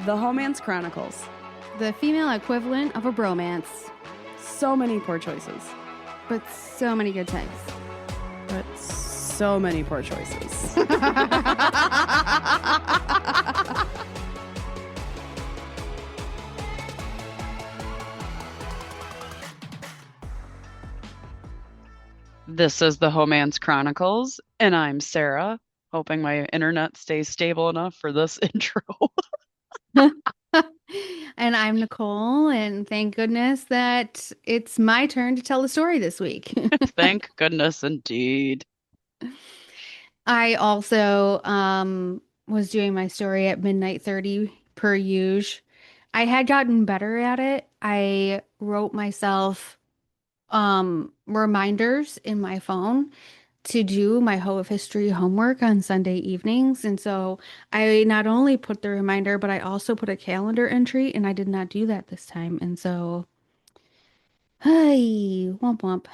The Homance Chronicles. The female equivalent of a bromance, So many poor choices, but so many good times. but so many poor choices. This is the Homance Chronicles, and I'm Sarah, hoping my internet stays stable enough for this intro. And I'm Nicole, and thank goodness that it's my turn to tell the story this week. Thank goodness indeed. I also was doing my story at midnight 30 per usual. I had gotten better at it. I wrote myself reminders in my phone to do my Hoe of History homework on Sunday evenings. And so I not only put the reminder, but I also put a calendar entry, and I did not do that this time. And so, hey, womp womp.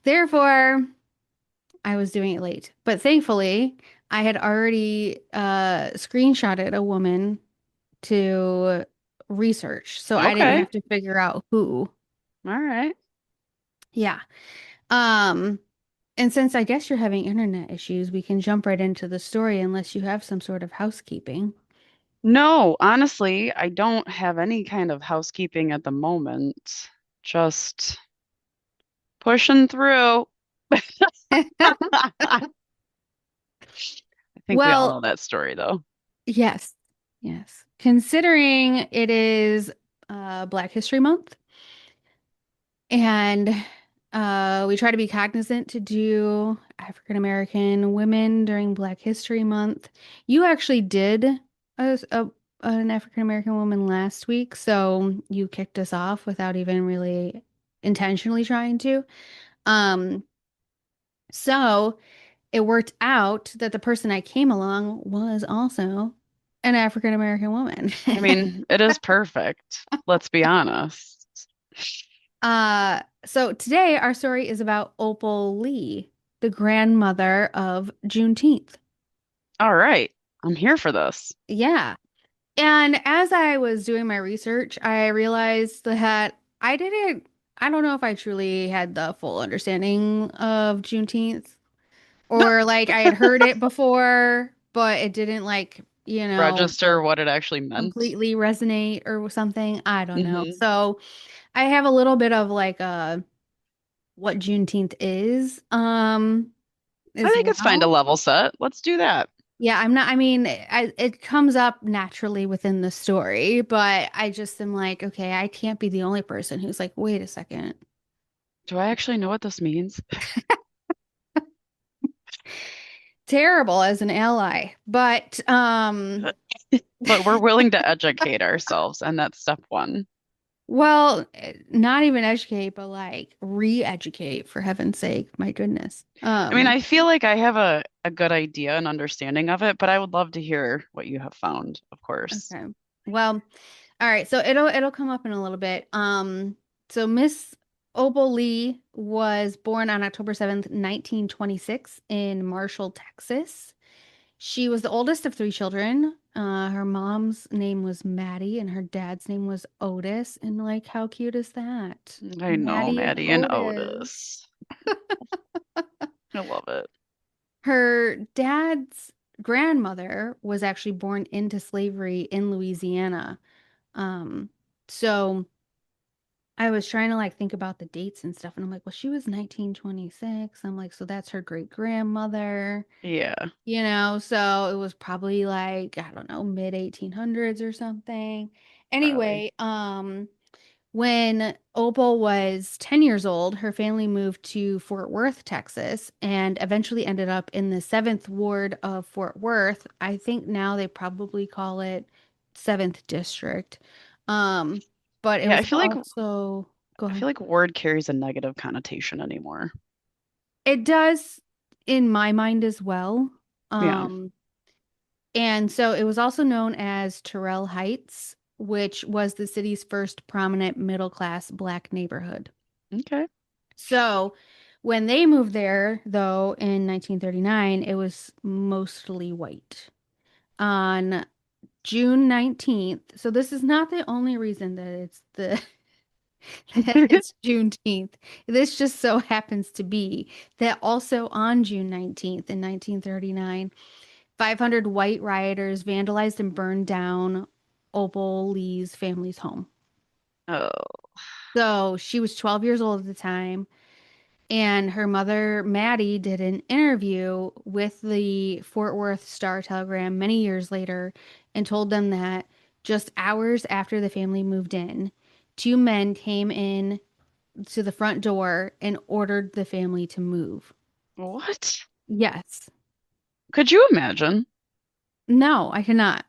Therefore, I was doing it late. But thankfully, I had already screenshotted a woman to research, so I didn't Okay. have to figure out who. All right. Yeah. Um, And since I guess you're having internet issues, we can jump right into the story unless you have some sort of housekeeping. No, honestly, I don't have any kind of housekeeping at the moment. Just pushing through. I think we all Well, know that story, though. yes, yes. Considering it is Black History Month, and we try to be cognizant to do African American women during Black History Month. You actually did an African American woman last week, so you kicked us off without even really intentionally trying to. Um, so it worked out that the person I came along was also an African American woman. I mean, it is perfect. Let's be honest. So today our story is about Opal Lee, the grandmother of Juneteenth. All right. I'm here for this. Yeah. And as I was doing my research, I realized that I don't know if I truly had the full understanding of Juneteenth, or like I had heard it before, but it didn't Register what it actually meant. completely resonate or something. I don't know. Hmm. So I have a little bit of like what Juneteenth is I as think it's fine to well. level set. Let's do that. Yeah, I mean, it comes up naturally within the story, but I just am like, okay, I can't be the only person who's like, wait a second. Do I actually know what this means? Terrible as an ally. But But we're willing to educate ourselves, and that's step one. well, not even educate, but like re-educate for heaven's sake. My goodness. I mean, I feel like I have a good idea and understanding of it, but I would love to hear what you have found, of course. Okay. Well, all right. So it'll come up in a little bit. So Miss Opal Lee was born on October 7th, 1926 in Marshall, Texas. She was the oldest of three children. Her mom's name was Maddie and her dad's name was Otis. And like, how cute is that? I know, Maddie and Maddie and Otis. Otis. I love it. Her dad's grandmother was actually born into slavery in Louisiana. Um, so I was trying to like think about the dates and stuff, and I'm like, well, she was 1926. I'm like, so that's her great grandmother, Yeah. so it was probably like, I don't know, mid 1800s or something. Probably. Anyway, when Opal was 10 years old, her family moved to Fort Worth, Texas, and eventually ended up in the 7th Ward of Fort Worth. I think now they probably call it 7th District. Um, but it Yeah, was also, go I ahead. feel like word carries a negative connotation anymore. It does in my mind as well. Yeah. Um, and so it was also known as Terrell Heights, which was the city's first prominent middle class black neighborhood. Okay. So when they moved there, though, in 1939, it was mostly white. on June 19th. So this is not the only reason that it's Juneteenth. This just so happens to be that also on June 19th in 1939, 500 white rioters vandalized and burned down Opal Lee's family's home. Oh, So she was 12 years old at the time. And her mother, Maddie, did an interview with the Fort Worth Star-Telegram many years later and told them that just hours after the family moved in, two men came in to the front door and ordered the family to move. what? Yes. Could you imagine? No, I cannot.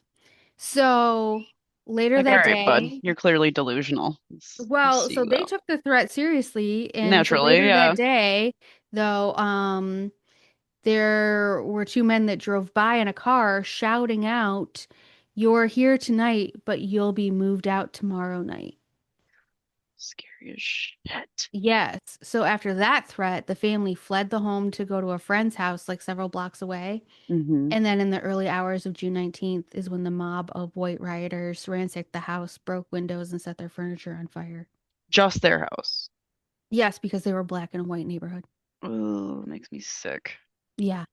So later Like, all that right, bud, day, you're clearly delusional. We'll well, see so you they out. took the threat seriously. And so Naturally, later that yeah. day, though, there were two men that drove by in a car shouting out, "You're here tonight, but you'll be moved out tomorrow night." Scary as shit. Yes. So after that threat, the family fled the home to go to a friend's house like several blocks away. Hmm. And then in the early hours of June 19th is when the mob of white rioters ransacked the house, broke windows, and set their furniture on fire. Just their house. Yes, because they were black in a white neighborhood. Oh, makes me sick. Yeah.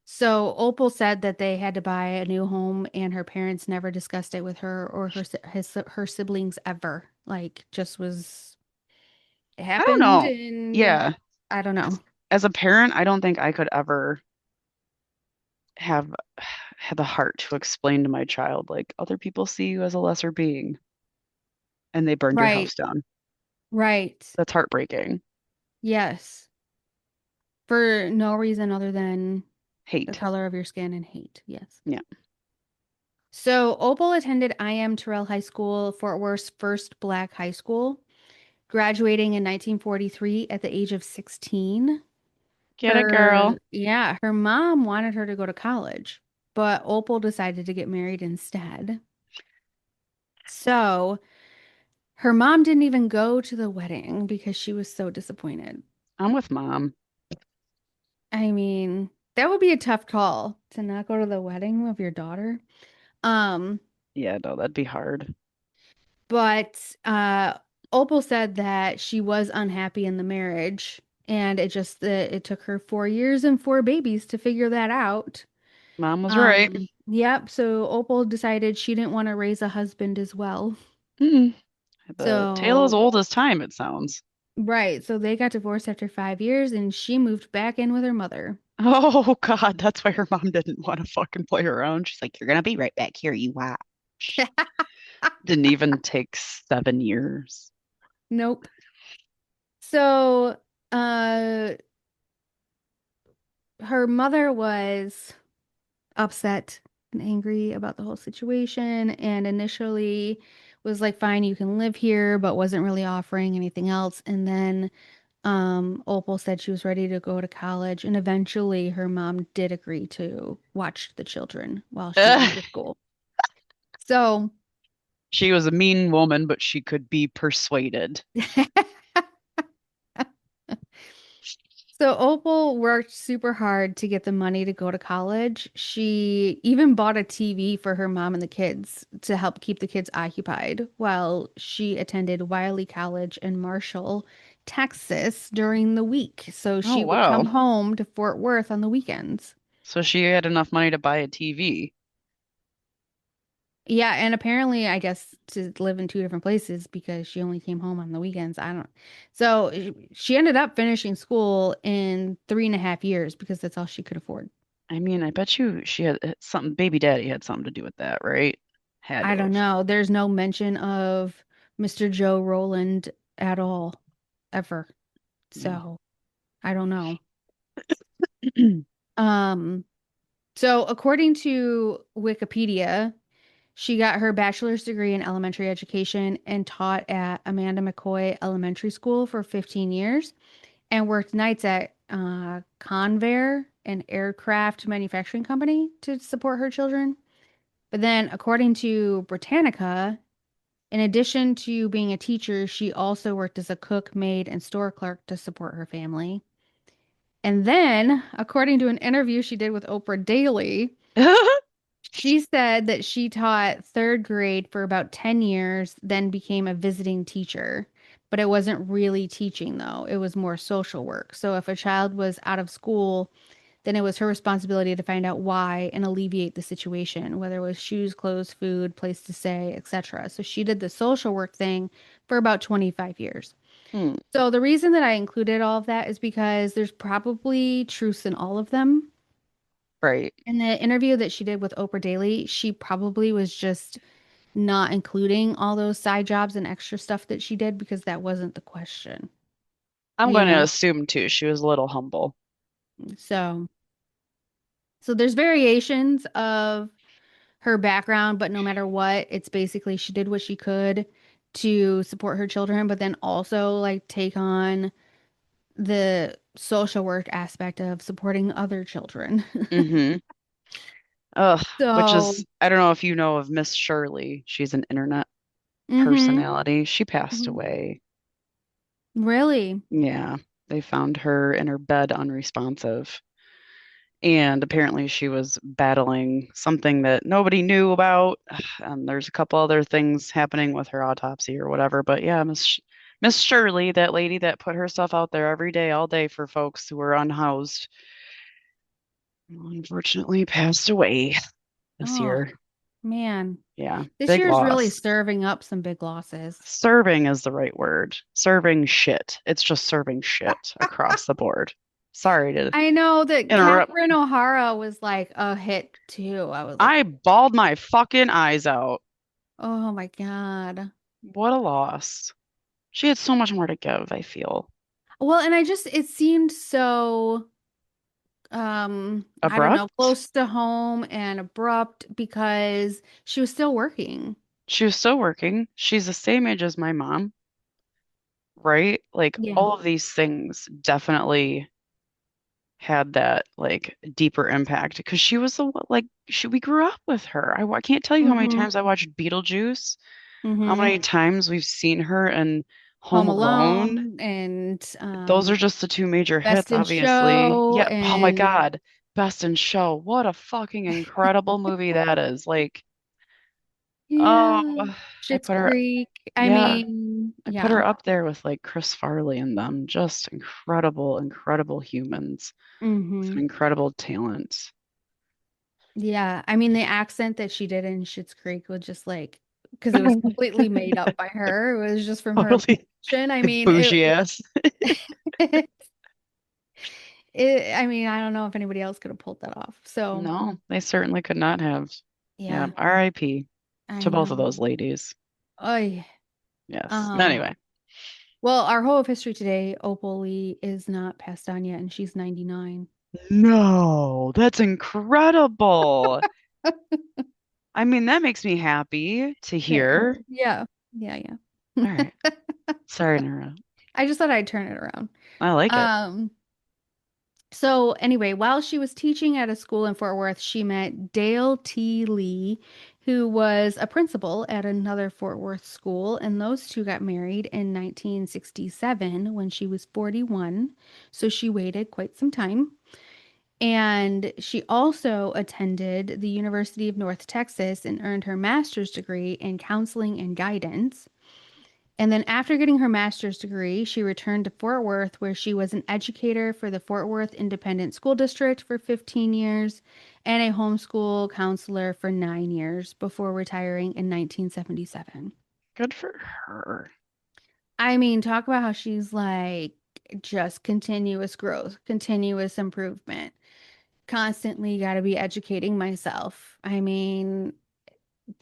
So Opal said that they had to buy a new home and her parents never discussed it with her or her siblings ever. Like just was it I don't happened know. and Yeah. I don't know. As a parent, I don't think I could ever have had the heart to explain to my child, like, other people see you as a lesser being and they burned your Right. house down. Right. That's heartbreaking. Yes. For no reason other than the Hate. color of your skin and hate. Yes. Yeah. So Opal attended I.M. Terrell High School, Fort Worth's first black high school, graduating in 1943 at the age of 16. Get it, girl. Her mom wanted her to go to college, but Opal decided to get married instead. So her mom didn't even go to the wedding because she was so disappointed. I'm with mom. I mean, that would be a tough call to not go to the wedding of your daughter. Um, Yeah, no, that'd be hard. but Opal said that she was unhappy in the marriage, and it took her 4 years and four babies to figure that out. Mom was right. Yep. So Opal decided she didn't want to raise a husband as well. Mm. The tale as So, old as time, it sounds. right. So they got divorced after 5 years and she moved back in with her mother. Oh God, that's why her mom didn't want to fucking play around. She's like, "You're gonna be right back here, you watch." Didn't even take 7 years. Nope. So, uh, her mother was upset and angry about the whole situation and initially was like, fine, you can live here, but wasn't really offering anything else. And then Opal said she was ready to go to college, and eventually her mom did agree to watch the children while she went to school. So, She was a mean woman, but she could be persuaded. so Opal worked super hard to get the money to go to college. She even bought a TV for her mom and the kids to help keep the kids occupied while she attended Wiley College in Marshall, Texas during the week. So Oh she would come wow. home to Fort Worth on the weekends. So she had enough money to buy a TV. Yeah, and apparently, I guess to live in two different places because she only came home on the weekends. I don't. So she ended up finishing school in 3.5 years because that's all she could afford. I mean, I bet you she had something, baby daddy had something to do with that, right? Had I to don't have. know. There's no mention of Mr. Joe Roland at all, ever. Yeah. So I don't know. Um, so according to Wikipedia, she got her bachelor's degree in elementary education and taught at Amanda McCoy Elementary School for 15 years and worked nights at Convair, an aircraft manufacturing company, to support her children. But then, according to Britannica, in addition to being a teacher, she also worked as a cook, maid, and store clerk to support her family. And then, according to an interview she did with Oprah Daily, She said that she taught third grade for about 10 years, then became a visiting teacher. But it wasn't really teaching, though. It was more social work. So if a child was out of school, then it was her responsibility to find out why and alleviate the situation, whether it was shoes, clothes, food, place to stay, etc. So she did the social work thing for about 25 years. Hmm, So the reason that I included all of that is because there's probably truths in all of them. right. In the interview that she did with Oprah Daily, she probably was just not including all those side jobs and extra stuff that she did because that wasn't the question, I'm you going to know? assume too, she was a little humble. So, so there's variations of her background, but no matter what, it's basically she did what she could to support her children, but then also like take on the social work aspect of supporting other children. Mm-hmm. Ugh, which So, is, I don't know if you know of Miss Shirley. She's an internet hmm personality. She passed away. really? Yeah, they found her in her bed unresponsive. And apparently she was battling something that nobody knew about. And there's a couple other things happening with her autopsy or whatever. But yeah, Miss Shirley, that lady that put herself out there every day, all day for folks who were unhoused, unfortunately passed away this Oh, year. man. Yeah, This big year's really loss. serving up some big losses. Serving is the right word. Serving shit. It's just serving shit across the board. Sorry to I know that interrupt. Catherine O'Hara was like a hit too. I was like, I bawled my fucking eyes out. oh my God. What a loss. She had so much more to give, I feel. Well, and it seemed so I don't know, Abrupt. close to home and abrupt because she was still working. She was still working. She's the same age as my mom, right? Like Yeah. all of these things definitely had that like deeper impact because she was the like we grew up with her. I can't tell you how many Mm-hmm. times I watched Beetlejuice, how Mm-hmm. many times we've seen her in Home Home Alone. Alone and Those are just the two major Best hits, in obviously. Show Yeah. Oh my and God. Best in Show. What a fucking incredible movie that is. Like, oh, yeah, I Schitt's put her, Creek. I yeah, mean, I put yeah. her up there with like Chris Farley and them. Just incredible, incredible humans with Mm-hmm. an incredible talent. Yeah. I mean, the accent that she did in Schitt's Creek was just like, because it was completely made up by her. It was just from her Totally imagination. I like mean, bougie ass. I mean, I don't know if anybody else could have pulled that off. So, No, they certainly could not have. Yeah, yeah, R.I.P. to I both of those know. ladies. Oh, Yes. Anyway, well, our whole of history today, Opal Lee is not passed on yet, and she's 99. no, that's incredible. I mean, that makes me happy to Yeah. hear. Yeah. Yeah, yeah. All right. Sorry to interrupt. I just thought I'd turn it around. I like it. Um, so anyway, while she was teaching at a school in Fort Worth, she met Dale T. Lee, who was a principal at another Fort Worth school, and those two got married in 1967 when she was 41. So she waited quite some time. And she also attended the University of North Texas and earned her master's degree in counseling and guidance. And then after getting her master's degree, she returned to Fort Worth, where she was an educator for the Fort Worth Independent School District for 15 years and a homeschool counselor for 9 years before retiring in 1977. Good for her. I mean, talk about how she's like just continuous growth, continuous improvement, constantly got to be educating myself. I mean,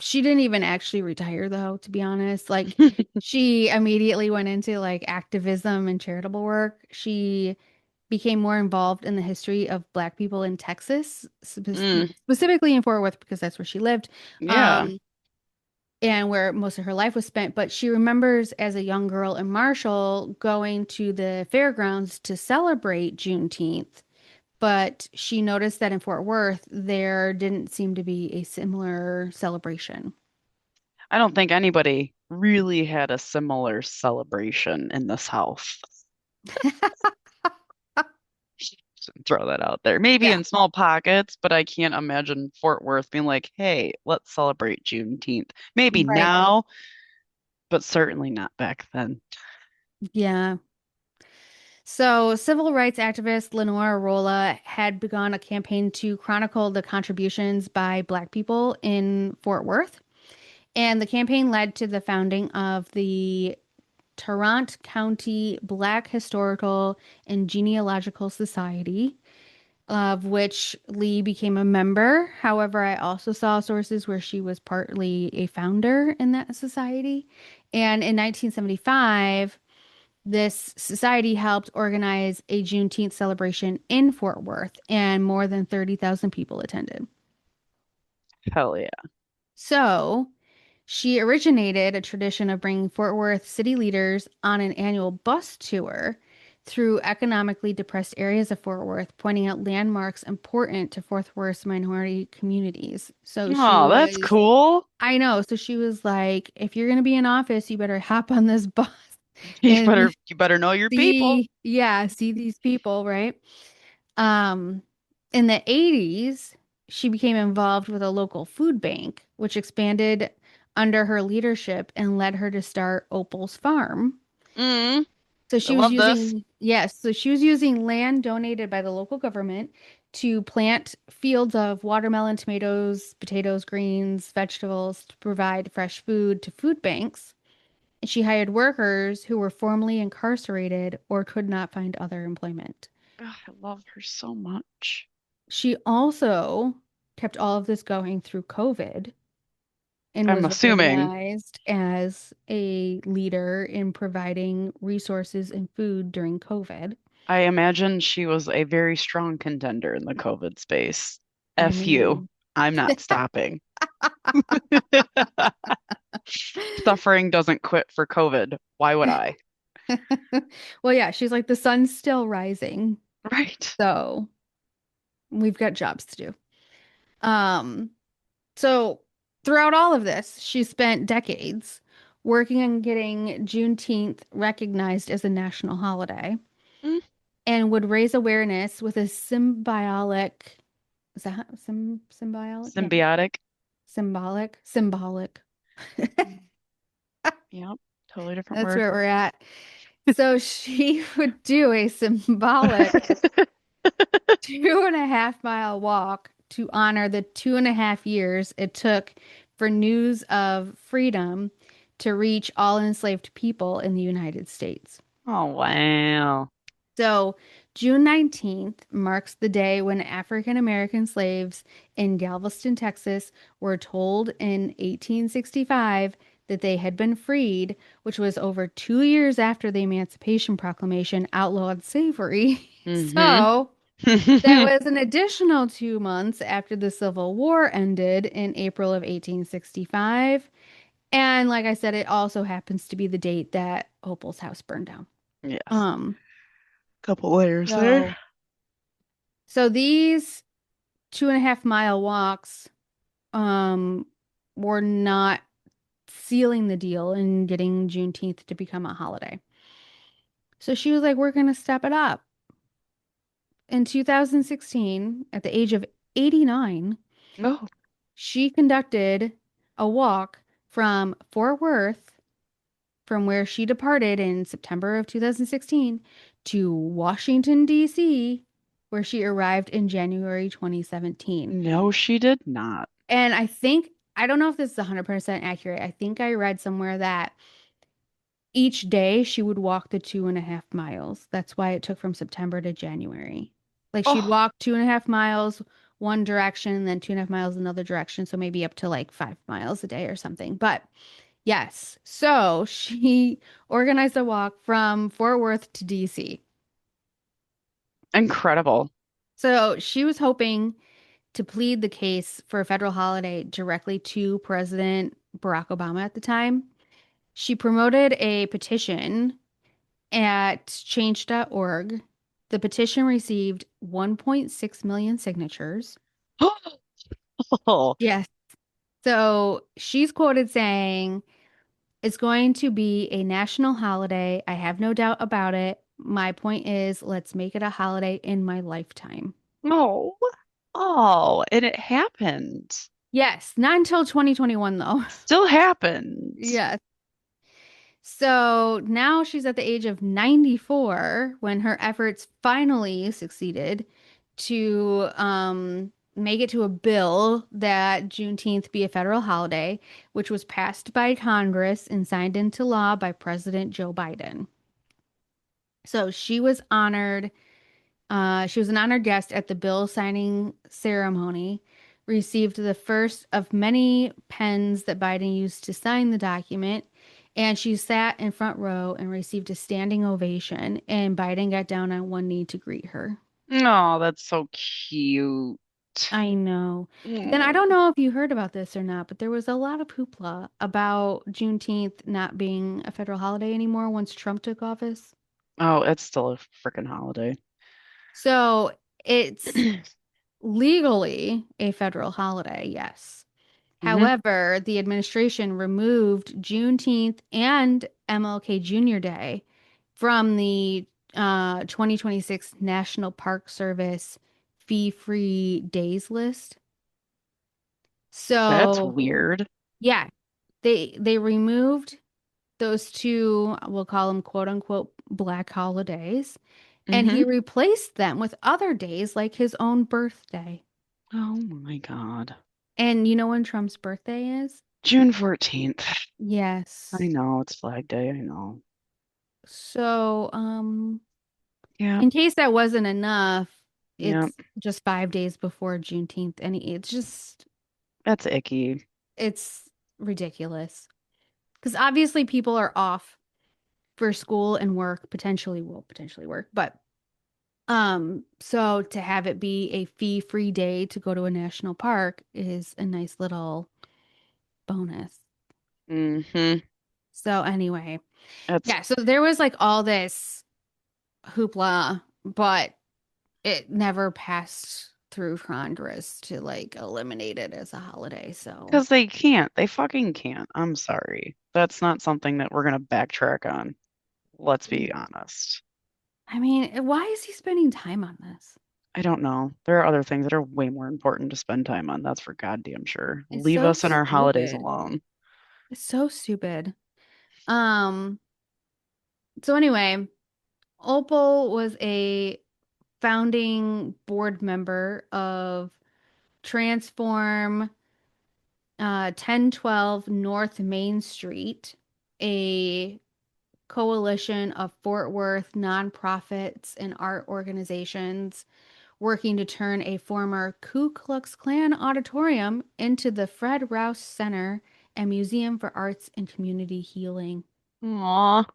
she didn't even actually retire though, to be honest. Like she immediately went into like activism and charitable work. She became more involved in the history of Black people in Texas, Mm, specifically in Fort Worth because that's where she lived. yeah. Um, and where most of her life was spent. But she remembers as a young girl in Marshall going to the fairgrounds to celebrate Juneteenth. But she noticed that in Fort Worth, there didn't seem to be a similar celebration. I don't think anybody really had a similar celebration in this house. Throw that out there. Maybe Yeah. in small pockets, but I can't imagine Fort Worth being like, hey, let's celebrate Juneteenth. Maybe Right. now, but certainly not back then. Yeah. So, civil rights activist Lenora Rolla had begun a campaign to chronicle the contributions by Black people in Fort Worth. And the campaign led to the founding of the Tarrant County Black Historical and Genealogical Society, of which Lee became a member. However, I also saw sources where she was partly a founder in that society. And in 1975, this society helped organize a Juneteenth celebration in Fort Worth, and more than 30,000 people attended. Hell yeah. So, she originated a tradition of bringing Fort Worth city leaders on an annual bus tour through economically depressed areas of Fort Worth, pointing out landmarks important to Fort Worth's minority communities. So she Oh, that's was, cool. I know, so she was like, if you're going to be in office, you better hop on this bus You and better know your people. see, yeah, see these people, right? Um, in the 80s, she became involved with a local food bank, which expanded under her leadership and led her to start Opal's Farm. Mm, So I she was love this. using, yes, so she was using land donated by the local government to plant fields of watermelon, tomatoes, potatoes, greens, vegetables to provide fresh food to food banks. And she hired workers who were formerly incarcerated or could not find other employment. God, I love her so much. She also kept all of this going through COVID and I'm was assuming. recognized as a leader in providing resources and food during COVID. I imagine she was a very strong contender in the COVID space. I F you. mean, I'm not stopping. Suffering doesn't quit for COVID. Why would I? well, yeah, she's like, the sun's still rising. Right. So we've got jobs to do. Um, so throughout all of this, she spent decades working on getting Juneteenth recognized as a national holiday Mm, and would raise awareness with a symbolic, is that symbiotic? Yeah, symbiotic. symbolic. Mm, yep. Totally different That's word. where we're at. So she would do a symbolic 2.5 mile walk to honor the 2.5 years it took for news of freedom to reach all enslaved people in the United States. Oh, wow. So, June 19th marks the day when African American slaves in Galveston, Texas, were told in 1865 that they had been freed, which was over 2 years after the Emancipation Proclamation outlawed slavery. Mm-hmm. So, that was an additional 2 months after the Civil War ended in April of 1865. And like I said, it also happens to be the date that Opal's house burned down. Yes. Um, Couple layers there. so so these 2.5 mile walks um were not sealing the deal and getting Juneteenth to become a holiday. So she was like, we're gonna step it up. In 2016, at the age of 89, No. she conducted a walk from Fort Worth, from where she departed in September of 2016, to Washington, D.C., where she arrived in January 2017. No, she did not. And I think, I don't know if this is 100% accurate. I think I read somewhere that each day she would walk the 2.5 miles. That's why it took from September to January. Like she'd Oh, walk 2.5 miles one direction, then 2.5 miles another direction. So maybe up to like 5 miles a day or something. But yes, so she organized a walk from Fort Worth to DC. incredible. So she was hoping to plead the case for a federal holiday directly to President Barack Obama at the time. She promoted a petition at change.org. The petition received 1.6 million signatures. Oh, Yes. So she's quoted saying, it's going to be a national holiday. I have no doubt about it. my point is, let's make it a holiday in my lifetime. No. Oh, and it happened. Yes, not until 2021 though. Still happened. Yes. So now she's at the age of 94 when her efforts finally succeeded to make it to a bill that Juneteenth be a federal holiday, which was passed by Congress and signed into law by President Joe Biden. So she was an honored guest at the bill signing ceremony, received the first of many pens that Biden used to sign the document, and she sat in front row and received a standing ovation, and Biden got down on one knee to greet her. Oh, that's so cute. I know. But then I Mm. don't know if you heard about this or not, but there was a lot of hoopla about Juneteenth not being a federal holiday anymore once Trump took office. Oh, it's still a freaking holiday. So it's legally a federal holiday, yes. Hmm. However, the administration removed Juneteenth and MLK Jr. Day from the 2026 National Park Service fee-free days list. That's So, weird. yeah, they removed those two, we'll call them quote unquote black holidays, and Hmm. he replaced them with other days like his own birthday. Oh my God. And you know when Trump's birthday is? June 14th. I Yes. know it's Flag Day. I know. So, Yeah. in case that wasn't enough, Yeah. it's just 5 days before Juneteenth, and That's icky. it's ridiculous. Because obviously people are off for school and work, potentially work, but so to have it be a fee-free day to go to a national park is a nice little bonus. Hmm. So anyway, That's yeah, so there was like all this hoopla, but it never passed through Congress to like eliminate it as a holiday. So, because they can't. They fucking can't. I'm sorry. That's not something that we're gonna backtrack on. Let's be honest. I mean, why is he spending time on this? I don't know. There are other things that are way more important to spend time on. That's for goddamn sure. It's Leave so us and our holidays stupid. alone. It's so stupid. Um, so anyway, Opal was a founding board member of Transform 1012 North Main Street, a coalition of Fort Worth nonprofits and art organizations working to turn a former Ku Klux Klan auditorium into the Fred Rouse Center and Museum for Arts and Community Healing. Aw, it's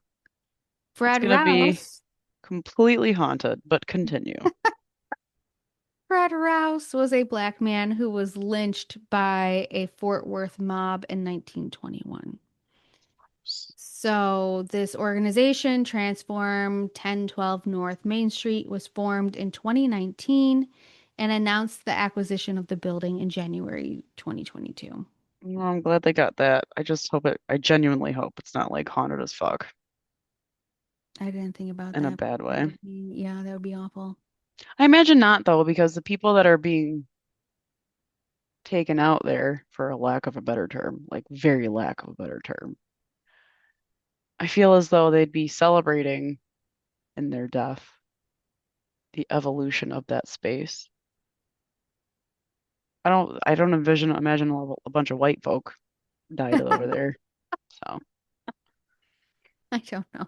Fred gonna be Rouse. completely haunted, but continue. Fred Rouse was a black man who was lynched by a Fort Worth mob in 1921. So, this organization, Transform 1012 North Main Street, was formed in 2019 and announced the acquisition of the building in January 2022. Well, I'm glad they got that. I genuinely hope it's not like haunted as fuck I didn't think about in a that. bad That way. would be, yeah, that would be awful. I imagine not though, because the people that are being taken out there, for a lack of a better term, like very lack of a better term, I feel as though they'd be celebrating in their death the evolution of that space. I don't imagine a bunch of white folk died over there. So I don't know.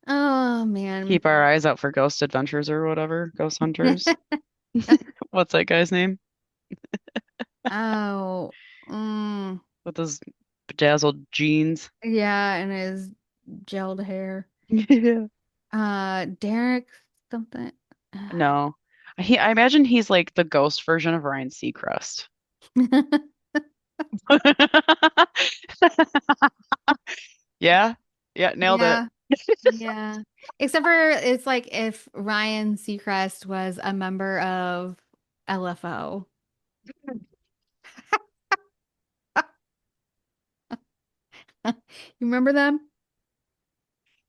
Oh, man. keep our eyes out for ghost adventures or whatever, ghost hunters. What's that guy's name? Oh, mm, With his bedazzled jeans. yeah, and his gelled hair. Yeah. Derek something. No. I imagine he's like the ghost version of Ryan Seacrest. Yeah. Yeah, nailed it. Yeah, yeah. Except for it's like if Ryan Seacrest was a member of LFO. You remember them?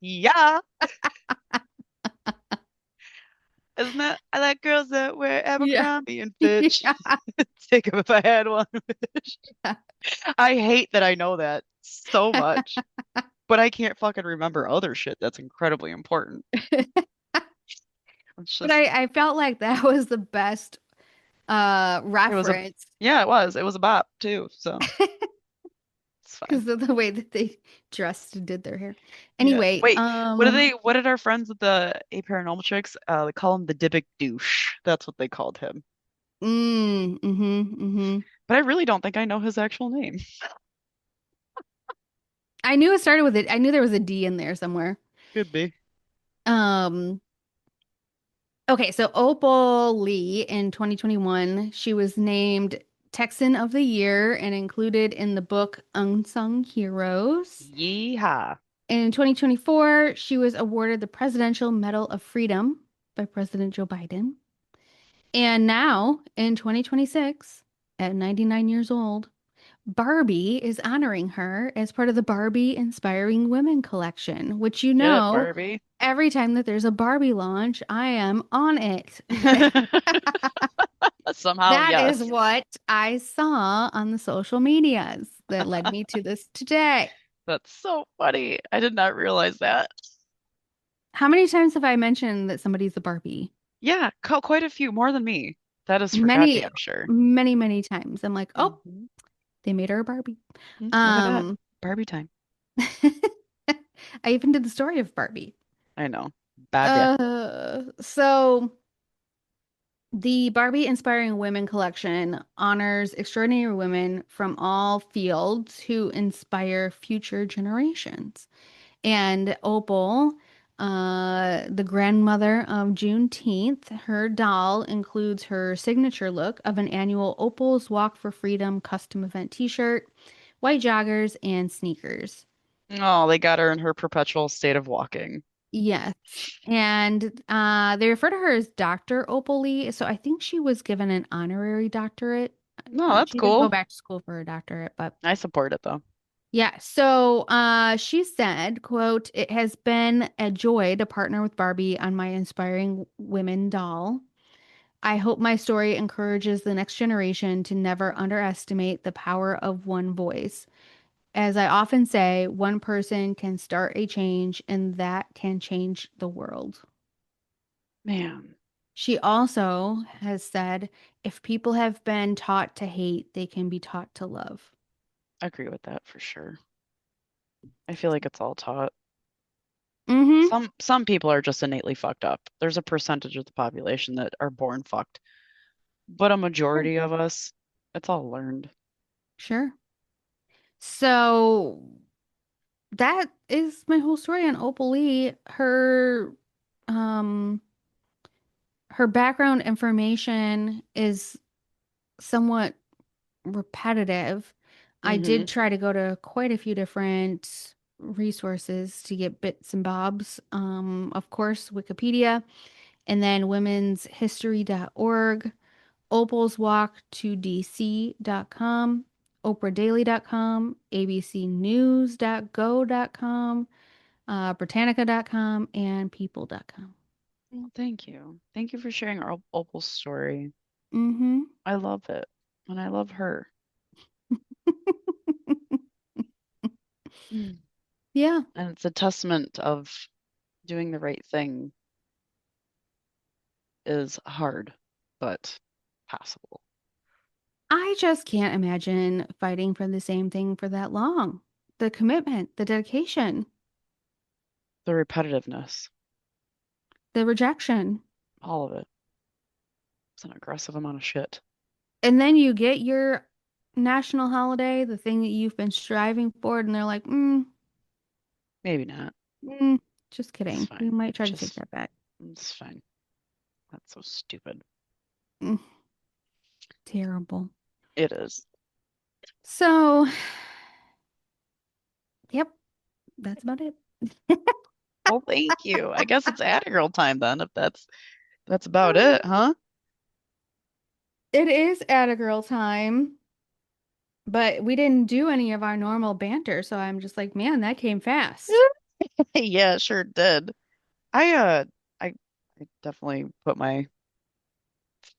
Yeah, isn't that? I like girls that wear Yeah. Abercrombie and Fitch. Yeah. Think of if I had one. I hate that I know that so much, but I can't fucking remember other shit that's incredibly important. It's But just, I felt like that was the best it was a, reference yeah, it was. It was a bop too, so it's fine. because of the way that they dressed and did their hair. Yeah. Anyway, Wait, what did our friends with the A Paranormal Chicks, they call him the Dybbuk douche. That's what they called him. mm-hmm. But I really don't think I know his actual name. I knew it started with it. I knew there was a D in there somewhere. Could be. Um, okay, so Opal Lee in 2021, she was named Texan of the Year and included in the book Unsung Heroes. Yeehaw. In 2024, she was awarded the Presidential Medal of Freedom by President Joe Biden. And now, in 2026, at 99 years old, Barbie is honoring her as part of the Barbie Inspiring Women collection, which Get it, Barbie. every time that there's a Barbie launch, I am on it. Somehow, That is yes. what I saw on the social medias that led me to this today. That's so funny. I did not realize that. How many times have I mentioned that somebody's a Barbie? Yeah, quite a few, more than me. That is for Many, goddamn sure. many times. I'm like, oh, Hmm. they made her a Barbie. Look at that. Um, Barbie time. I even did the story of Barbie. I know. Barbie. So the Barbie Inspiring Women collection honors extraordinary women from all fields who inspire future generations. And Opal, the grandmother of Juneteenth, her doll includes her signature look of an annual Opal's Walk for Freedom custom event t-shirt, white joggers, and sneakers. Oh, they got her in her perpetual state of walking. Yes. And they refer to her as Dr. Opal Lee. So I think she was given an honorary doctorate. No, that's She didn't go cool. back to school for a doctorate, but I support it though. yeah. So she said, quote, "It has been a joy to partner with Barbie on my Inspiring Women doll. I hope my story encourages the next generation to never underestimate the power of one voice. As I often say, one person can start a change, and that can change the world." Man, She also has said, if people have been taught to hate, they can be taught to love. I agree with that for sure. I feel like it's all taught. Mm-hmm. Some people are just innately fucked up. There's a percentage of the population that are born fucked, but a Sure. majority of us, it's all learned. Sure. So that is my whole story on Opal Lee. Um her background information is somewhat repetitive. I Hmm. did try to go to quite a few different resources to get bits and bobs. Of course, Wikipedia, and then womenshistory.org, opalswalktodc.com, oprahdaily.com, abcnews.go.com, britannica.com, and people.com. Well, thank you. Thank you for sharing our Opal story. Mm-hmm. I love it. And I love her. Mm. Yeah. And it's a testament of doing the right thing is hard, but possible. I just can't imagine fighting for the same thing for that long. The commitment, the dedication, The repetitiveness, the rejection. all of it. It's an aggressive amount of shit. And then you get your national holiday, the thing that you've been striving for, and they're like, Maybe not. mm, just It's kidding. We fine. might try to take Just, that back. it's fine. That's so stupid. Mm, terrible. It is. So, yep, that's about it. Well, thank you. I guess it's Girl time then, if that's about it, huh? It is at a girl time, but we didn't do any of our normal banter, so I'm just like, man, that came fast. Yeah, sure did. I uh I, I definitely put my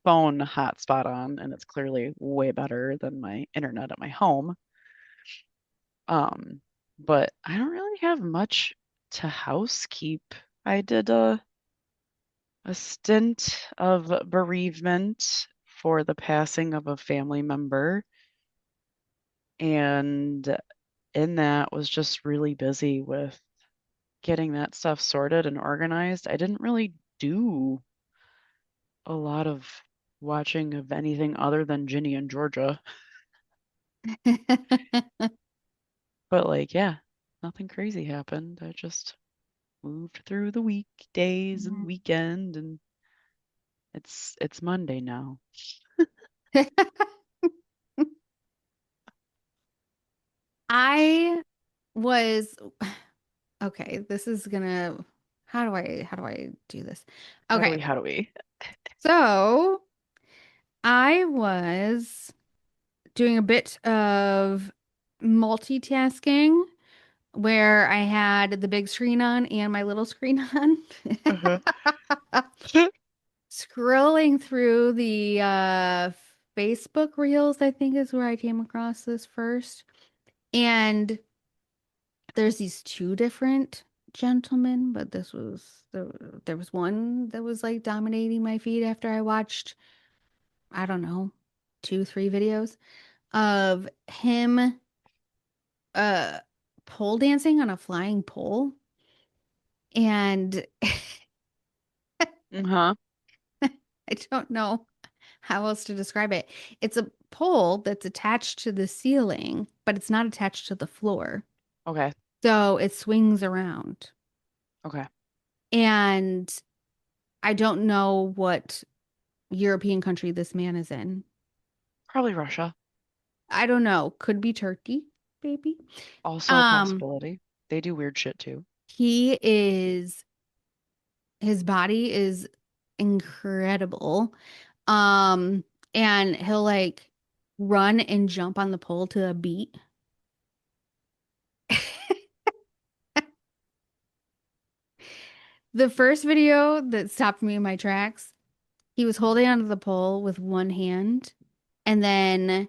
phone hotspot on and it's clearly way better than my internet at my home. Um, but I don't really have much to housekeep. I did a stint of bereavement for the passing of a family member, and in that was just really busy with getting that stuff sorted and organized. I didn't really do a lot of watching of anything other than Ginny and Georgia. But like, yeah, nothing crazy happened. I just moved through the weekdays and weekend and it's Monday now. I was okay, this is gonna how do I do this? How do Okay. we, how do we? So I was doing a bit of multitasking where I had the big screen on and my little screen on. Uh-huh. Scrolling through the Facebook Reels, I think is where I came across this first. And there's these two different gentlemen, but there was one that was like dominating my feed after I watched, I don't know, two, three videos of him uh pole dancing on a flying pole. And Uh-huh. I don't know how else to describe it. It's a pole that's attached to the ceiling, but it's not attached to the floor. Okay. So it swings around. Okay. And I don't know what European country this man is in. Probably Russia. I don't know. Could be Turkey, maybe. Also a Um, possibility. They do weird shit too. he is his body is incredible. Um, and he'll like run and jump on the pole to a beat. The first video that stopped me in my tracks, he was holding onto the pole with one hand and then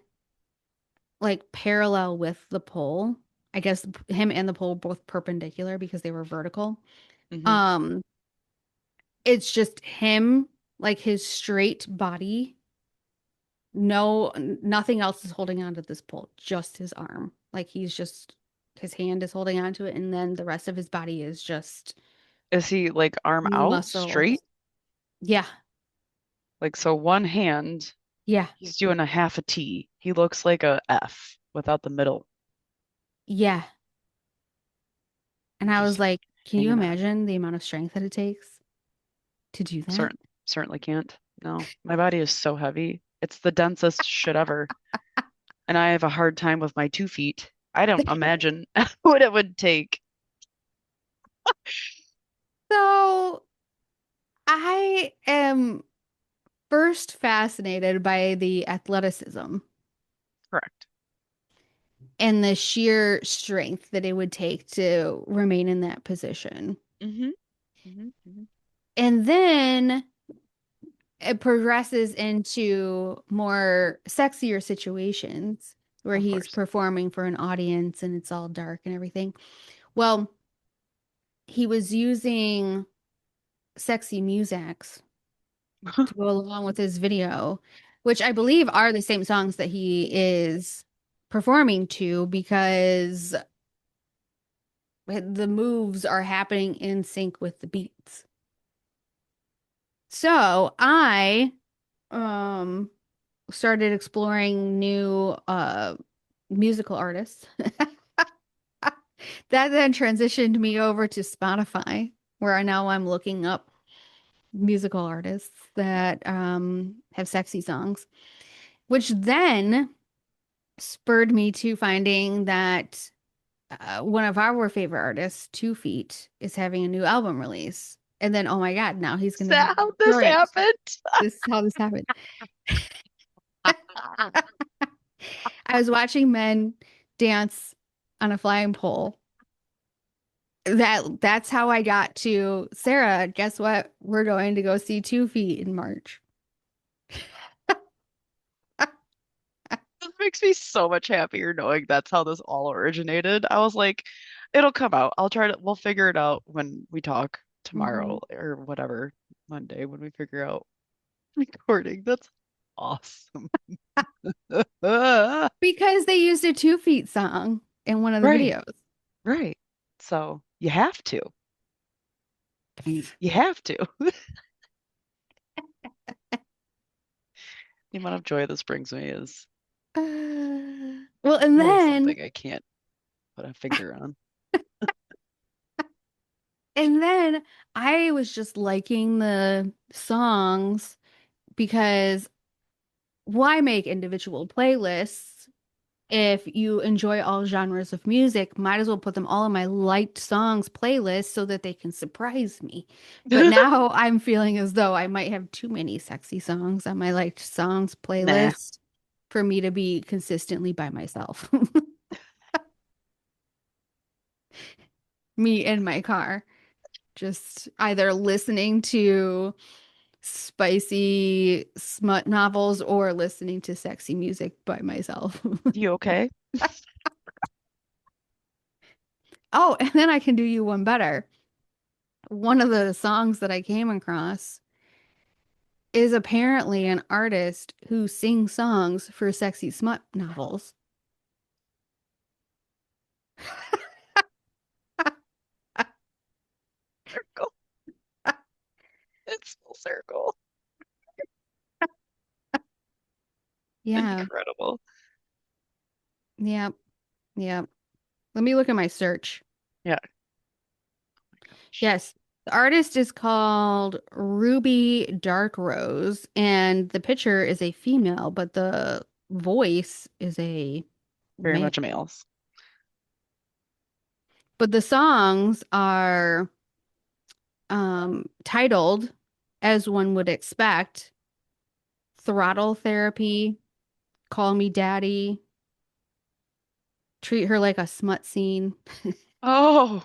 like parallel with the pole. I guess him and the pole both perpendicular because they were vertical. Hmm. Um, it's just him, like his straight body. No, nothing else is holding onto this pole, just his arm. Like he's just his hand is holding onto it, and then the rest of his body is just Is he like arm out straight? muscles. Yeah, Like so one hand, yeah, he's doing a half a T. He looks like a F without the middle, yeah. And I was just like, can you hanging out. imagine the amount of strength that it takes to do that? Certainly can't. No. My body is so heavy. It's the densest shit ever. And I have a hard time with my 2 feet. I don't imagine what it would take. So I am first fascinated by the athleticism Correct. and the sheer strength that it would take to remain in that position. Hmm. Hmm. And then it progresses into more sexier situations where Of he's course. performing for an audience and it's all dark and everything. Well, he was using sexy musics to go along with his video, which I believe are the same songs that he is performing to because the moves are happening in sync with the beats. So I um started exploring new musical artists. That then transitioned me over to Spotify, where I now I'm looking up musical artists that have sexy songs, which then spurred me to finding that one of our favorite artists, Two Feet, is having a new album release. And then, oh my God, now he's Is going to be that how in this Detroit. happened? This is how this happened. I was watching men dance on a flying pole That's how I got to Sarah. Guess what? We're going to go see 2 Feet in March. This makes me so much happier knowing that's how this all originated. I was like, it'll come out. We'll figure it out when we talk Hmm. tomorrow or whatever, Monday when we figure out recording. That's awesome. Because they used a 2 Feet song in one of the Right, videos. right. So you have to. You have to. The amount of joy this brings me is Well, and really then something I can't put a finger on. and then I was just liking the songs because why make individual playlists if you enjoy all genres of music? Might as well put them all in my liked songs playlist so that they can surprise me. But now I'm feeling as though I might have too many sexy songs on my liked songs Nah. playlist for me to be consistently by myself. Me in my car, just either listening to spicy smut novels or listening to sexy music by myself. You okay? Oh, and then I can do you one better. One of the songs that I came across is apparently an artist who sings songs for sexy smut novels. Circle. It's full circle. Yeah, Incredible. yeah, yeah. Let me look at my search. Yeah. Oh my gosh. Yes, the artist is called Ruby Dark Rose, and the picture is a female, but the voice is a Very male. much a males. But the songs are titled, as one would expect, Throttle Therapy, Call Me Daddy, Treat Her Like a Smut Scene, Oh,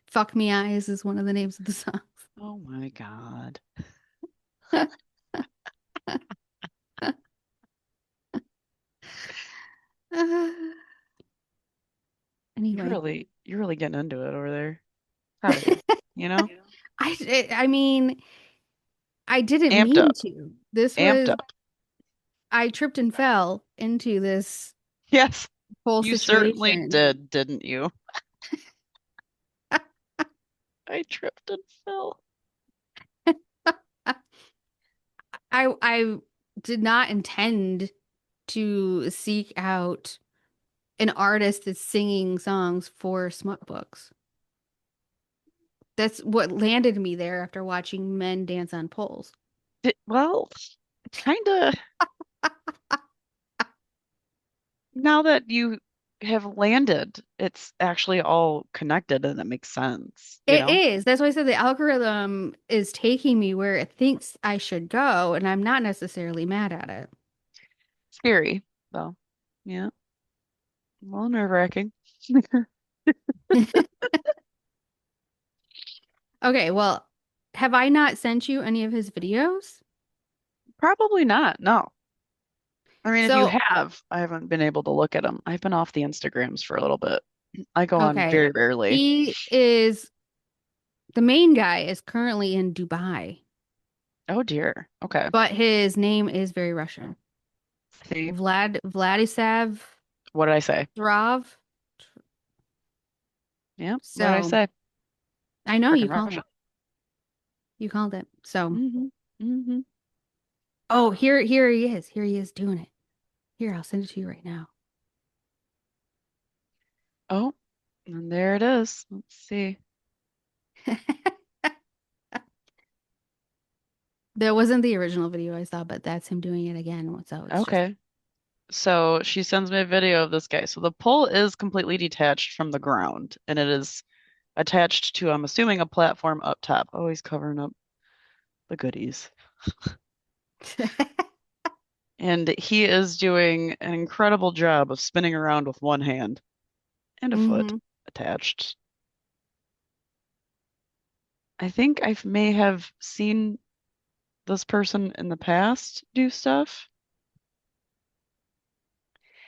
Fuck Me Eyes is one of the names of the songs. oh my God. Anyway, You're really getting into it over there. Proud of you. You know? I mean, I didn't Amped mean up. to. This Amped was, up. I tripped and fell into this Yes, whole you certainly situation. did, didn't you? I tripped and fell. I did not intend to seek out an artist that's singing songs for smut books. That's what landed me there after watching men dance on poles. Well, kind of now that you have landed, it's actually all connected and it makes sense, you It know? is. That's why I said the algorithm is taking me where it thinks I should go, and I'm not necessarily mad at Scary, though. Yeah, a little nerve-wracking. it. Okay, well, have I not sent you any of his videos? Probably not. No. I mean, if you So, have, I haven't been able to look at them. I've been off the Instagrams for a little bit. I go on okay, very rarely. he is the main guy is currently in Dubai, Oh dear. Okay. but his name is very Russian. See, Vladislav what did I say? Zdrav. Yeah, what did I So say? I know you Freaking called Russia. it. You called it. So, Hmm. Hmm. oh, here he is. Here he is doing it. Here, I'll send it to you right now. Oh, and there it is. Let's see. That wasn't the original video I saw, but that's him doing it again. So it's just Okay. So she sends me a video of this guy. So the pole is completely detached from the ground and it is attached to, I'm assuming, a platform up top. Oh, he's covering up the goodies. And he is doing an incredible job of spinning around with one hand. and a foot Mm-hmm. attached. I think I may have seen this person in the past do stuff.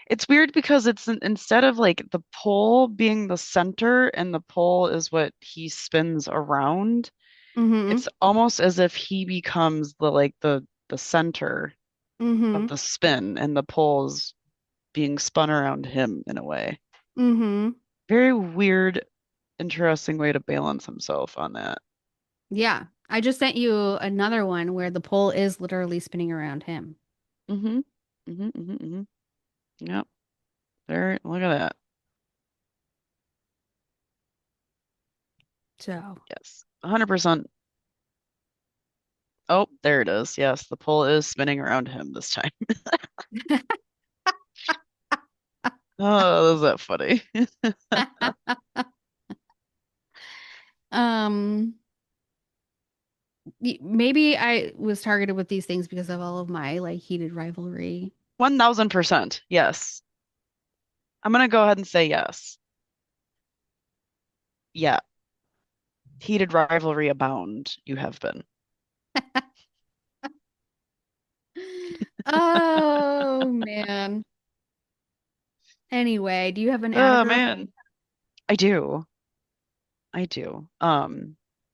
It's weird because instead of like the pole being the center and the pole is what he spins around, Mm-hmm. it's almost as if he becomes the center of Mm-hmm. the spin and the pole is being spun around him in a way. Mm-hmm. Very weird, interesting way to balance himself on that. Yeah. I just sent you another one where the pole is literally spinning around him. Mm-hmm. Mm-hmm. Mm-hmm. Mm-hmm. Yep. There, look at that. So, Yes. 100%. Oh, there it is. Yes, the pole is spinning around him this time. Oh, is that funny? um, maybe I was targeted with these things because of all of my like heated rivalry. 1000%. Yes. I'm gonna go ahead and say yes. Yeah. Heated rivalry abound, you have been. Oh man. Anyway, do you have an Oh aggro? man. I do. I do.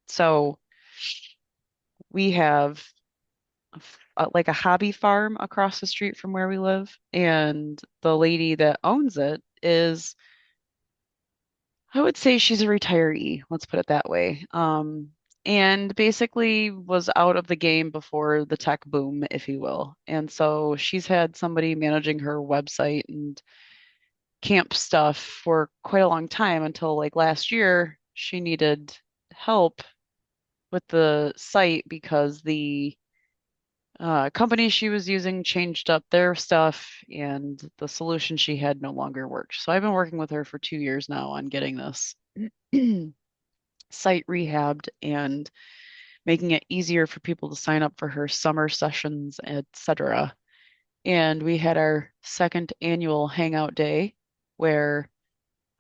So we have like a hobby farm across the street from where we live, and the lady that owns it is, I would say she's a retiree, let's put it that way. And basically was out of the game before the tech boom, if you will. And so she's had somebody managing her website and camp stuff for quite a long time until like last year she needed help with the site because the company she was using changed up their stuff and the solution she had no longer worked. So I've been working with her for 2 years now on getting this site rehabbed and making it easier for people to sign up for her summer sessions, etc. And we had our second annual hangout day where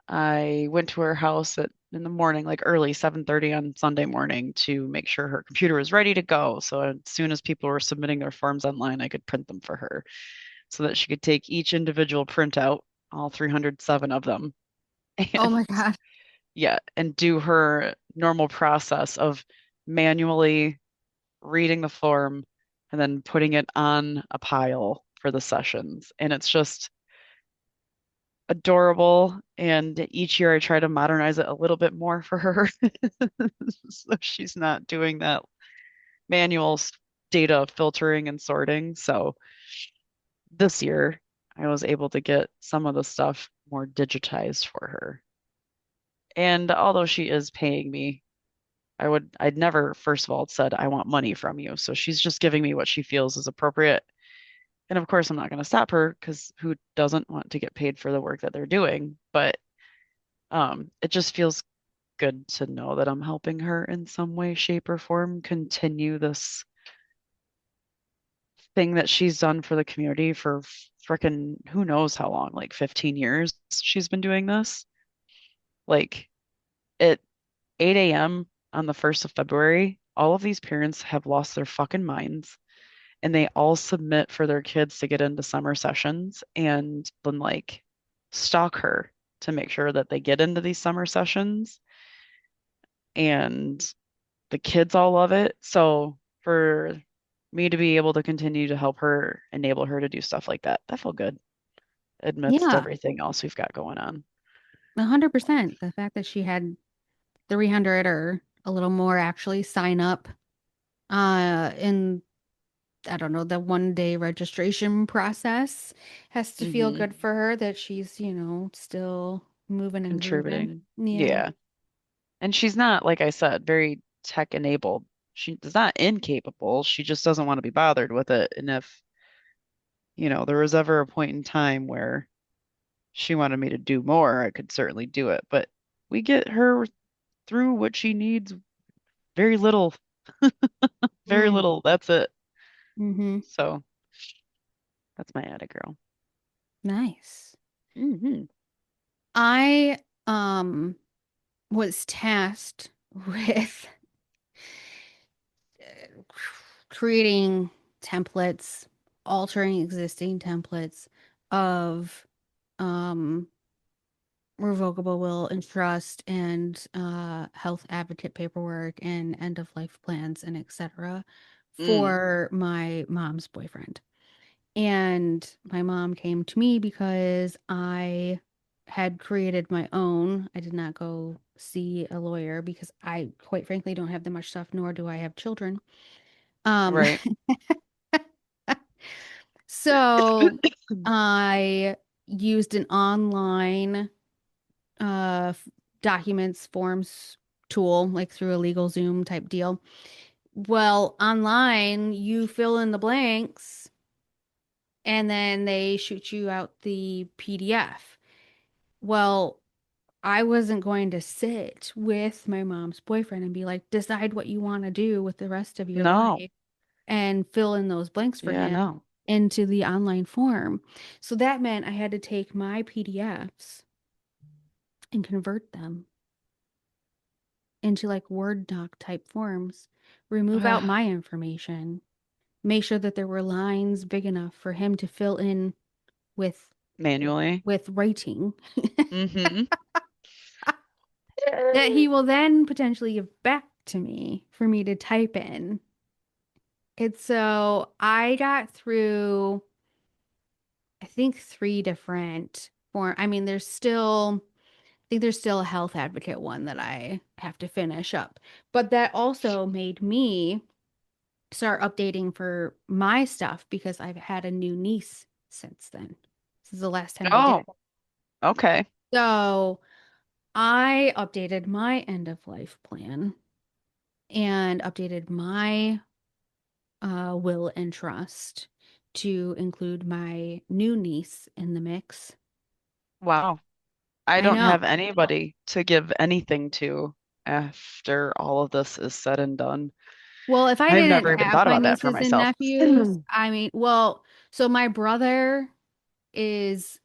I went to her house in the morning, like early 7:30 on Sunday morning to make sure her computer was ready to go. So as soon as people were submitting their forms online, I could print them for her so that she could take each individual printout, all 307 of them, Oh and my God. yeah, and do her normal process of manually reading the form and then putting it on a pile for the sessions. And it's just adorable. And each year I try to modernize it a little bit more for her. So she's not doing that manual data filtering and sorting. So this year I was able to get some of the stuff more digitized for her. And although she is paying me, I'd never, first of all, said, I want money from you. So she's just giving me what she feels is appropriate. And of course, I'm not going to stop her because who doesn't want to get paid for the work that they're doing? But it just feels good to know that I'm helping her in some way, shape, or form continue this thing that she's done for the community for frickin' who knows how long, like 15 years she's been doing this. Like at 8 a.m. on the 1st of February, all of these parents have lost their fucking minds and they all submit for their kids to get into summer sessions and then like stalk her to make sure that they get into these summer sessions and the kids all love it. So for me to be able to continue to help her, enable her to do stuff like that, that felt good amidst Yeah, everything else we've got going on. 100%. The fact that she had 300 or a little more actually sign up in I don't know, the 1 day registration process has to feel Hmm. good for her that she's, still moving and grooving. Contributing. Yeah. Yeah. And she's not, like I said, very tech enabled. She's not incapable. She just doesn't want to be bothered with it. And if, there was ever a point in time where she wanted me to do more, I could certainly do it. But we get her through what she needs. Very little, very Mm. little. That's it. Mm-hmm. So that's my attic girl. Nice. Hmm. I um was tasked with creating templates, altering existing templates of um revocable will and trust and health advocate paperwork and end of life plans and etc. Mm, for my mom's boyfriend. And my mom came to me because I had created my own. I did not go see a lawyer because I, quite frankly, don't have that much stuff, nor do I have children. Um, right. so I used an online documents forms tool, like through a legal Zoom type deal. Well, online, you fill in the blanks and then they shoot you out the PDF. Well, I wasn't going to sit with my mom's boyfriend and be like, decide what you want to do with the rest of your No. life and fill in those blanks for Yeah, him no. into the online form. So that meant I had to take my PDFs and convert them into like Word doc type forms, remove out Ugh, my information, make sure that there were lines big enough for him to fill in with manually. writing Mm-hmm. that he will then potentially give back to me for me to type in. And so I got through, I think, three different form. I mean, I think there's still a health advocate one that I have to finish up. But that also made me start updating for my stuff because I've had a new niece since then. This is the last time I did Oh, it. okay. So I updated my end of life plan and updated my will and trust to include my new niece in the mix. Wow. I I don't know. have anybody to give anything to after all of this is said and done. Well, if I I've didn't never even have thought my about that for nieces and myself. nephews, I mean, well, so my brother is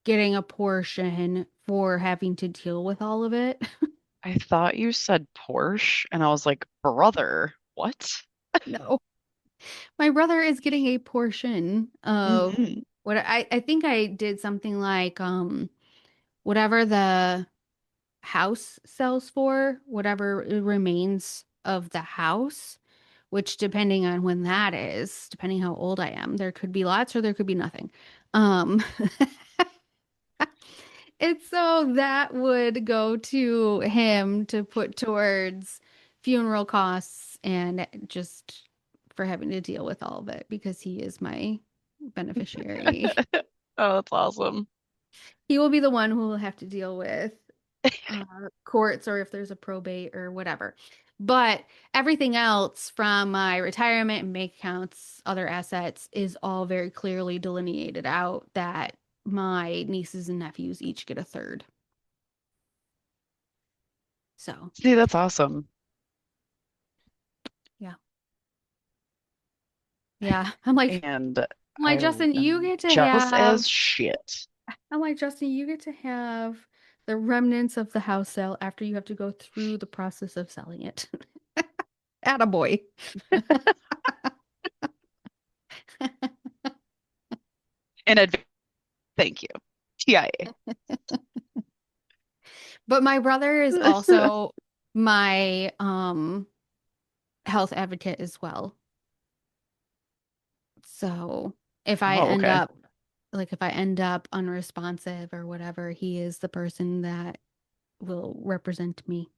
getting a portion for having to deal with all of it. I thought you said Porsche, and I was like, brother, what? No. My brother is getting a portion of Hmm. what I think I did something like whatever the house sells for, whatever remains of the house, which depending on when that is, depending how old I am, there could be lots or there could be nothing. Um and so that would go to him to put towards funeral costs and just for having to deal with all of it because he is my beneficiary. Oh, that's awesome. He will be the one who will have to deal with courts or if there's a probate or whatever. But everything else from my retirement and bank accounts, other assets is all very clearly delineated out that my nieces and nephews each get a third. So, See, that's awesome. yeah. Yeah. I'm like, And I'm like, I Justin, you am get to jealous have, as shit. I'm like, Justin, you get to have the remnants of the house sale after you have to go through the process of selling it. Attaboy. In advance, thank you. TIA. But my brother is also my health advocate as well. So if I Oh, end okay. up like if I end up unresponsive or whatever, he is the person that will represent me.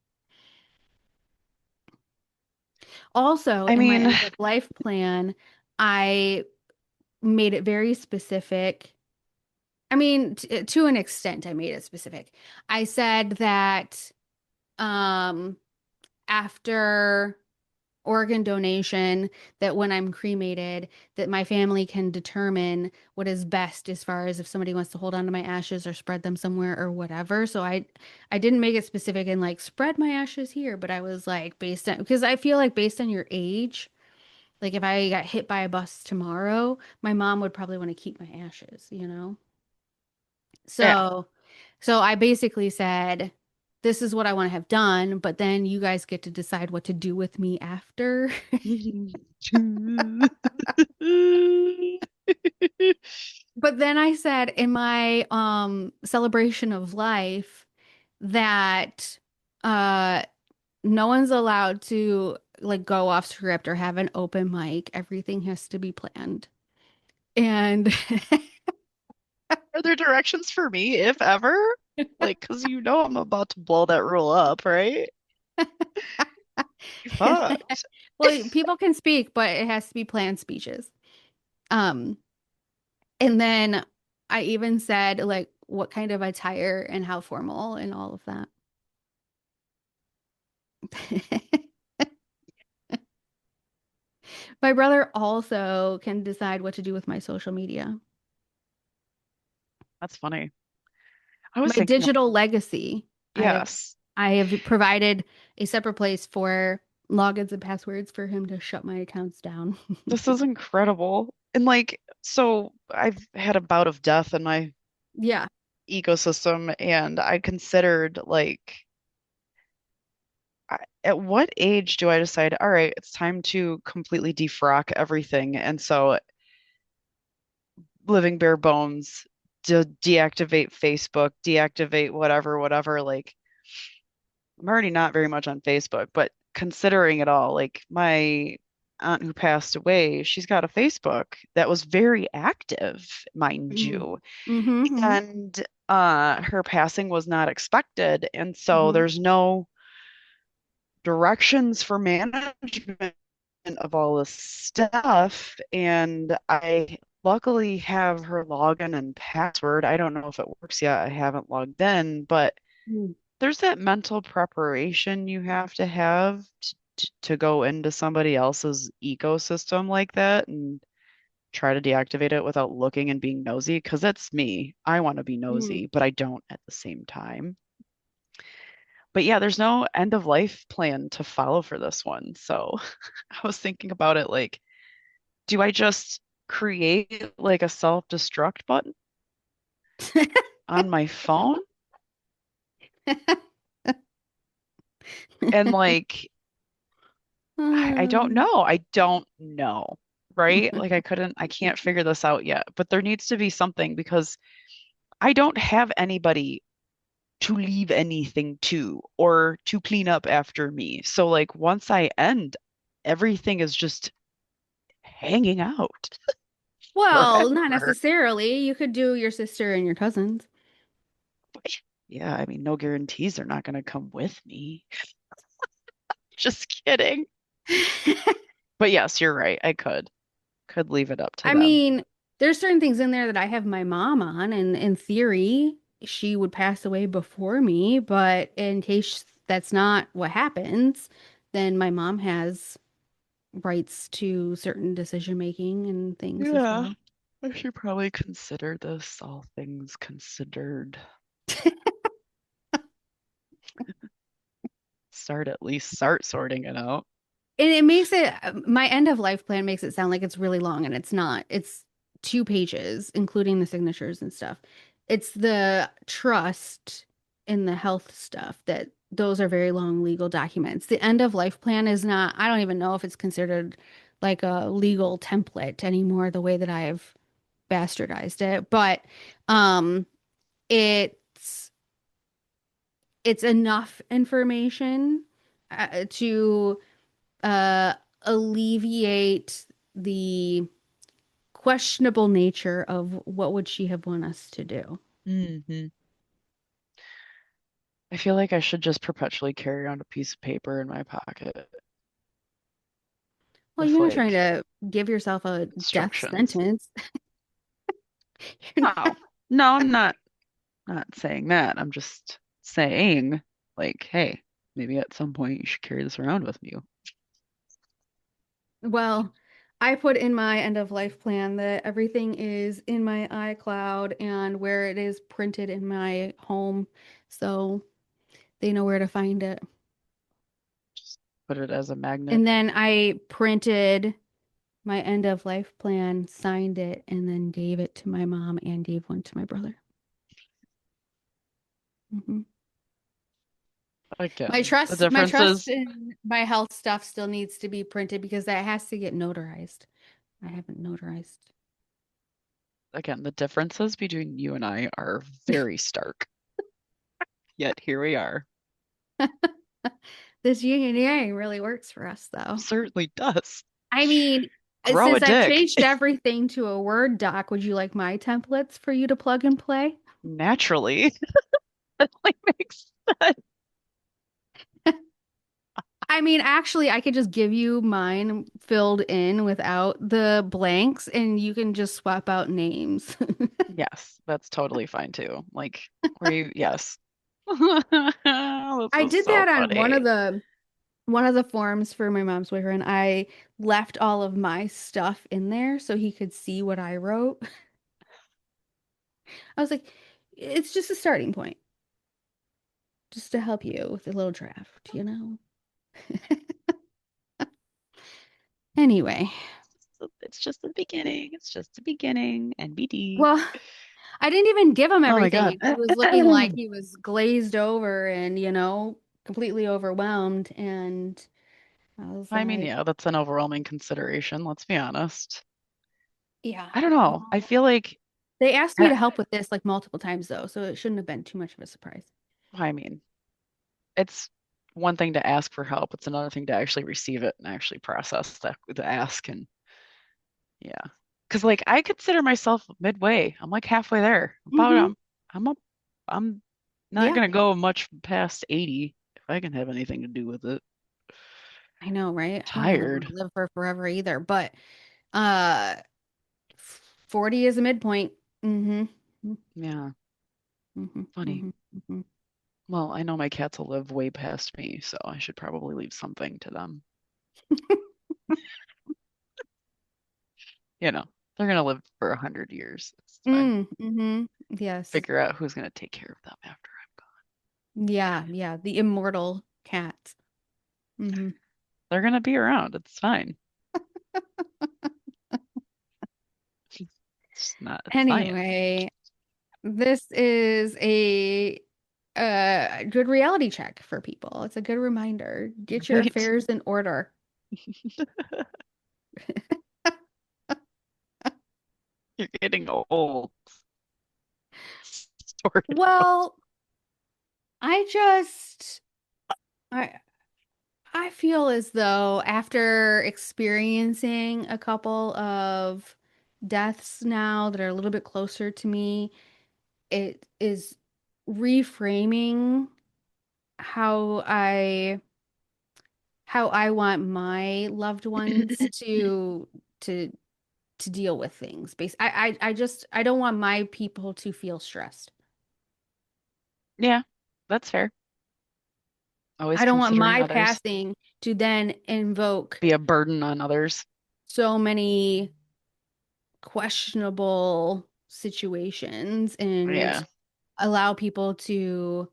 Also, I in my mean, end of life plan, I made it very specific. I mean, to an extent, I made it specific. I said that um after organ donation that when I'm cremated, that my family can determine what is best as far as if somebody wants to hold on to my ashes or spread them somewhere or whatever. So I didn't make it specific and like spread my ashes here, but I was like based on because I feel like based on your age, like if I got hit by a bus tomorrow, my mom would probably want to keep my ashes, you know? yeah. So So I basically said, this is what I want to have done, but then you guys get to decide what to do with me after. But then I said in my celebration of life that uh no one's allowed to like go off script or have an open mic. Everything has to be planned. And Are there directions for me, if ever? Like, because you know I'm about to blow that rule up, right? You fucked. well, people can speak, but it has to be planned speeches. Um, and then I even said like what kind of attire and how formal and all of that. My brother also can decide what to do with my social media. That's funny. I was My thinking, digital legacy. yes, I have provided a separate place for logins and passwords for him to shut my accounts down. this is incredible. And like, so I've had a bout of death in my Yeah. ecosystem, and I considered like, at what age do I decide, all right, it's time to completely defrock everything? And so living bare bones, to deactivate Facebook, deactivate whatever, whatever. Like, I'm already not very much on Facebook, but considering it all, like my aunt who passed away, she's got a Facebook that was very active, mind Mm-hmm. you. Mm-hmm. And her passing was not expected. And so Mm-hmm. there's no directions for management of all this stuff. And I luckily have her login and password. I don't know if it works yet. I haven't logged in, but there's that mental preparation you have to go into somebody else's ecosystem like that and try to deactivate it without looking and being nosy. Because that's me. I want to be Mm-hmm. nosy, but I don't at the same time. But yeah, there's no end of life plan to follow for this one. So I was thinking about it like, do I just create like a self-destruct button on my phone? And like, I don't Um, know. I don't know. Right? Like I can't figure this out yet. But there needs to be something because I don't have anybody to leave anything to or to clean up after me. So like once I end, everything is just hanging out well, not forever. necessarily. You could do your sister and your cousins. Yeah, I mean, no guarantees they're not going to come with me. Just kidding. But yes, you're right. I could leave it up to I them. mean, there's certain things in there that I have my mom on, and in theory, she would pass away before me, but in case that's not what happens, then my mom has rights to certain decision making and things as Yeah, well. I should probably consider this, all things considered. Start sorting it out. And it makes it, my end of life plan makes it sound like it's really long, and it's not. It's 2 pages, including the signatures and stuff. It's the trust and the health stuff that those are very long legal documents. The end of life plan is not, I don't even know if it's considered like a legal template anymore, the way that I've bastardized it. But um, it's it's enough information to uh, alleviate the questionable nature of what would she have want us to do. Hmm. I feel like I should just perpetually carry around a piece of paper in my pocket Well, with you're not trying like to give yourself a death instructions. sentence. You're No, not. no, I'm not saying that. I'm just saying, like, hey, maybe at some point you should carry this around with you. Well, I put in my end of life plan that everything is in my iCloud and where it is printed in my home, so they know where to find it. Just put it as a magnet. And then I printed my end of life plan, signed it, and then gave it to my mom and gave one to my brother. Hmm. My Again, the trust, my trust differences, in my health stuff still needs to be printed because that has to get notarized. I haven't notarized. again, the differences between you and I are very stark. Yet here we are. This yin and yang really works for us, though. Certainly does. I mean, Grow a since I've dick. changed everything to a Word doc, would you like my templates for you to plug and play? Naturally. That like makes sense. I mean, actually, I could just give you mine filled in without the blanks, and you can just swap out names. Yes, that's totally fine too. Like, where you, yes. This I is did so that on funny. one of the forms for my mom's boyfriend. I left all of my stuff in there so he could see what I wrote. I was like, it's just a starting point, just to help you with a little draft, you know? Anyway, It's just the beginning. It's just the beginning. NBD. well, I didn't even give him Oh my everything. God. And he was looking like he was glazed over and, completely overwhelmed. And I was I mean, like, yeah, that's an overwhelming consideration. Let's be honest. yeah. I don't know. I Well, feel like, they asked me I to help with this like multiple times though, so it shouldn't have been too much of a surprise. I mean, it's one thing to ask for help. It's another thing to actually receive it and actually process the ask. And yeah, because like I consider myself midway. I'm like halfway there. About Hmm. I'm up. I'm not Yeah, gonna go much past 80 if I can have anything to do with it. I know, right? I don't really want Tired. to live for forever either, but uh 40 is a midpoint. Hmm. Yeah, Hmm. funny. Hmm. Hmm. Well, I know my cats will live way past me, so I should probably leave something to them. You know, they're gonna live for 100 years. It's fine. Hmm. Yes. Figure out who's gonna take care of them after I'm gone. Yeah, yeah, the immortal cat. Hmm. They're gonna be around. It's fine. It's not. It's science. Anyway, this is a good reality check for people. It's a good reminder. Get your Right? affairs in order. You're getting old. Sort of. Well, I just I I feel as though after experiencing a couple of deaths now that are a little bit closer to me, it is reframing how I want my loved ones to to deal with things. I don't want my people to feel stressed. Yeah, that's fair. Always I don't want considering my others. passing to then invoke Be a burden on others. so many questionable situations and Yeah, allow people to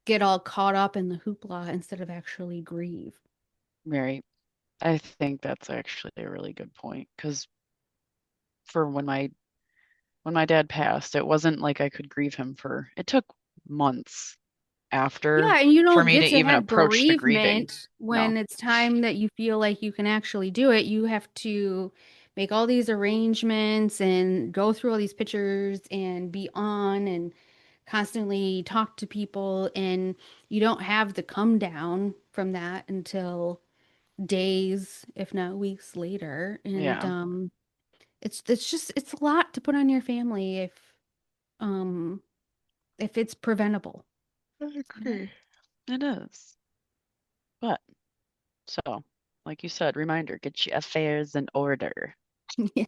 get all caught up in the hoopla instead of actually grieve. Mary. I think that's actually a really good point because for when my dad passed, it wasn't like I could grieve him for it took months after Yeah, and you for don't me to get to even have approach the grieving. bereavement No. when it's time that you feel like you can actually do it. You have to make all these arrangements and go through all these pictures and be on and constantly talk to people. And you don't have the come down from that until days, if not weeks later. And Yeah, it's just it's a lot to put on your family um if it's preventable. I You know? agree. It is. But so, like you said, reminder, get your affairs in order. Yeah.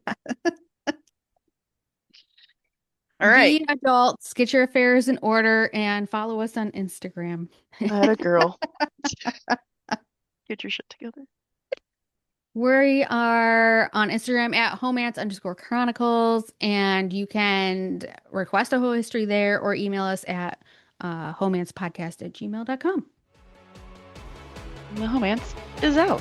All right. Be adults, get your affairs in order, and follow us on Instagram. That a girl. Get your shit together. We are on Instagram at homance_chronicles, and you can request a whole history there or email us at homancepodcast@gmail.com. The Homance is out.